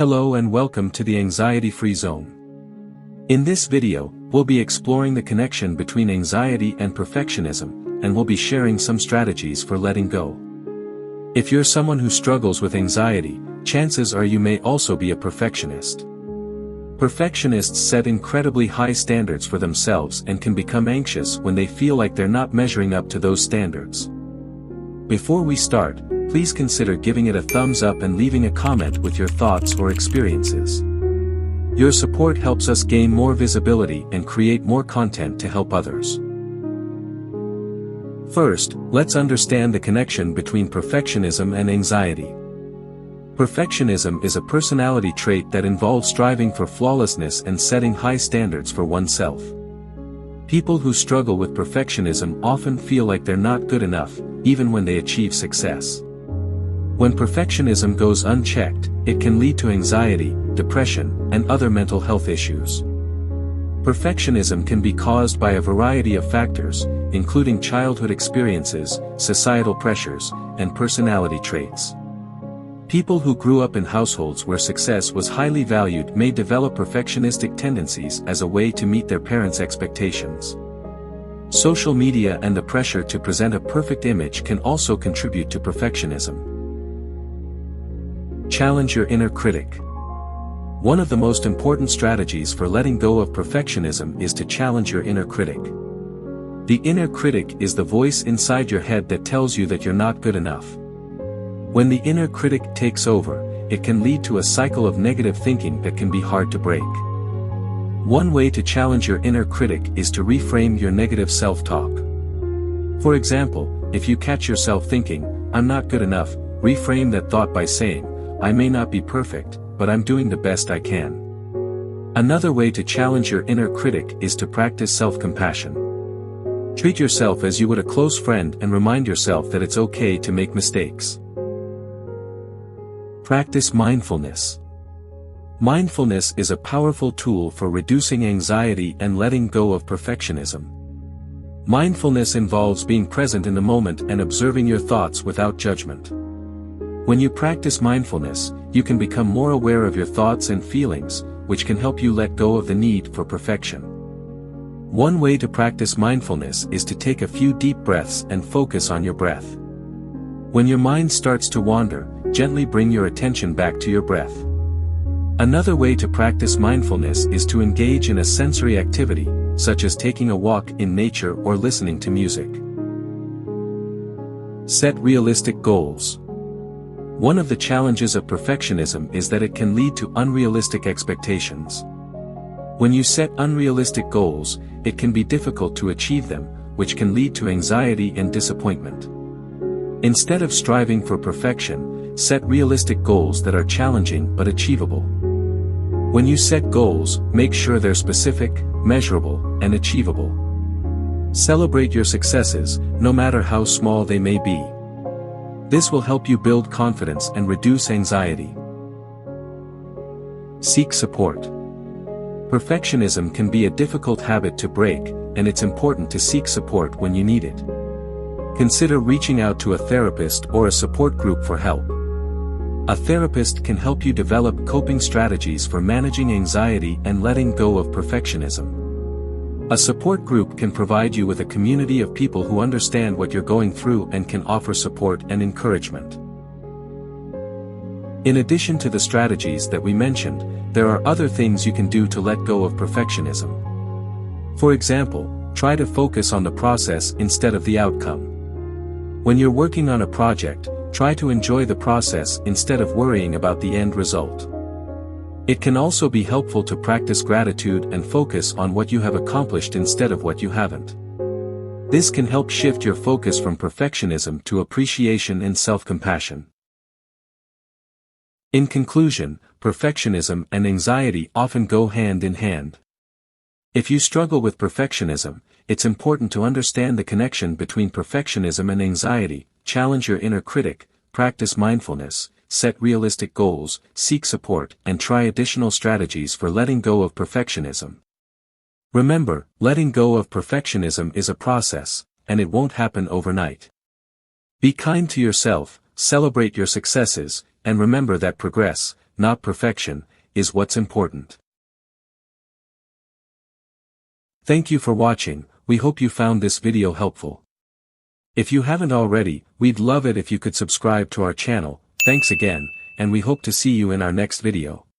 Hello and welcome to the Anxiety-Free Zone. In this video, we'll be exploring the connection between anxiety and perfectionism, and we'll be sharing some strategies for letting go. If you're someone who struggles with anxiety, chances are you may also be a perfectionist. Perfectionists set incredibly high standards for themselves and can become anxious when they feel like they're not measuring up to those standards. Before we start, please consider giving it a thumbs up and leaving a comment with your thoughts or experiences. Your support helps us gain more visibility and create more content to help others. First, let's understand the connection between perfectionism and anxiety. Perfectionism is a personality trait that involves striving for flawlessness and setting high standards for oneself. People who struggle with perfectionism often feel like they're not good enough, even when they achieve success. When perfectionism goes unchecked, it can lead to anxiety, depression, and other mental health issues. Perfectionism can be caused by a variety of factors, including childhood experiences, societal pressures, and personality traits. People who grew up in households where success was highly valued may develop perfectionistic tendencies as a way to meet their parents' expectations. Social media and the pressure to present a perfect image can also contribute to perfectionism. Challenge your inner critic. One of the most important strategies for letting go of perfectionism is to challenge your inner critic. The inner critic is the voice inside your head that tells you that you're not good enough. When the inner critic takes over, it can lead to a cycle of negative thinking that can be hard to break. One way to challenge your inner critic is to reframe your negative self-talk. For example, if you catch yourself thinking, "I'm not good enough," reframe that thought by saying, "I may not be perfect, but I'm doing the best I can." Another way to challenge your inner critic is to practice self-compassion. Treat yourself as you would a close friend and remind yourself that it's okay to make mistakes. Practice mindfulness. Mindfulness is a powerful tool for reducing anxiety and letting go of perfectionism. Mindfulness involves being present in the moment and observing your thoughts without judgment. When you practice mindfulness, you can become more aware of your thoughts and feelings, which can help you let go of the need for perfection. One way to practice mindfulness is to take a few deep breaths and focus on your breath. When your mind starts to wander, gently bring your attention back to your breath. Another way to practice mindfulness is to engage in a sensory activity, such as taking a walk in nature or listening to music. Set realistic goals. One of the challenges of perfectionism is that it can lead to unrealistic expectations. When you set unrealistic goals, it can be difficult to achieve them, which can lead to anxiety and disappointment. Instead of striving for perfection, set realistic goals that are challenging but achievable. When you set goals, make sure they're specific, measurable, and achievable. Celebrate your successes, no matter how small they may be. This will help you build confidence and reduce anxiety. Seek support. Perfectionism can be a difficult habit to break, and it's important to seek support when you need it. Consider reaching out to a therapist or a support group for help. A therapist can help you develop coping strategies for managing anxiety and letting go of perfectionism. A support group can provide you with a community of people who understand what you're going through and can offer support and encouragement. In addition to the strategies that we mentioned, there are other things you can do to let go of perfectionism. For example, try to focus on the process instead of the outcome. When you're working on a project, try to enjoy the process instead of worrying about the end result. It can also be helpful to practice gratitude and focus on what you have accomplished instead of what you haven't. This can help shift your focus from perfectionism to appreciation and self-compassion. In conclusion, perfectionism and anxiety often go hand in hand. If you struggle with perfectionism, it's important to understand the connection between perfectionism and anxiety, challenge your inner critic, practice mindfulness, set realistic goals, seek support, and try additional strategies for letting go of perfectionism. Remember, letting go of perfectionism is a process, and it won't happen overnight. Be kind to yourself, celebrate your successes, and remember that progress, not perfection, is what's important. Thank you for watching. We hope you found this video helpful. If you haven't already, we'd love it if you could subscribe to our channel. Thanks again, and we hope to see you in our next video.